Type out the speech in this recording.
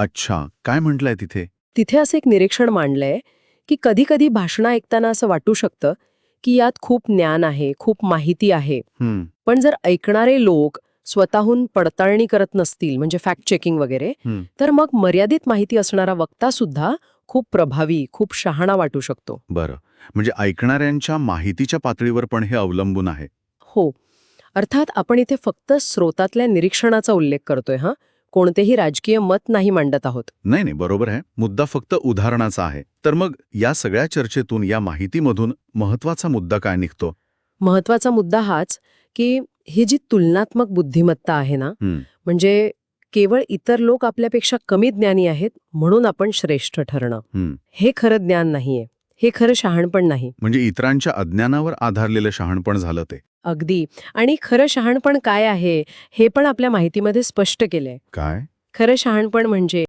अच्छा, काय म्हटलंय तिथे? तिथे असं एक निरीक्षण मांडलंय की कधी कधी भाषणं ऐकताना असं वाटू शकतं की यात खूप ज्ञान आहे, खूप माहिती आहे. हं, पण जर ऐकणारे लोक स्वतःहून पडताळणी करत नसतील, म्हणजे फॅक्ट चेकिंग वगैरे, हं. तर मग मर्यादित माहिती असणारा वक्ता सुद्धा खूप प्रभावी, खूप शहाणा वाटू शकतो. बरं. म्हणजे ऐकणाऱ्यांच्या माहितीच्या पातळीवर पण हे अवलंबून आहे. हो, अर्थात आपण इथे फक्त स्रोतातल्या निरीक्षणाचा उल्लेख करतोय, हां, कोणतेही राजकीय मत नाही मांडत आहोत. नाही, नाही, बरोबर आहे. मुद्दा फक्त उदाहरणाचा आहे. तर मग या सगळ्या चर्चेतून, या माहितीमधून महत्वाचा मुद्दा काय निघतो? महत्वाचा मुद्दा हाच, की ही जी तुलनात्मक बुद्धिमत्ता आहे ना, हं, म्हणजे केवळ इतर लोक आपल्यापेक्षा कमी ज्ञानी आहेत म्हणून आपण श्रेष्ठ ठरणं, हं. हे खरं ज्ञान नाहीये. हे खरं शहाणपण नाही. म्हणजे इतरांच्या अज्ञानावर आधारलेलं शहाणपण झालं ते. अगदी. आणि खरं शहाणपण काय आहे, हे पण आपल्या माहितीमध्ये स्पष्ट केलंय. काय? खरं शहाणपण म्हणजे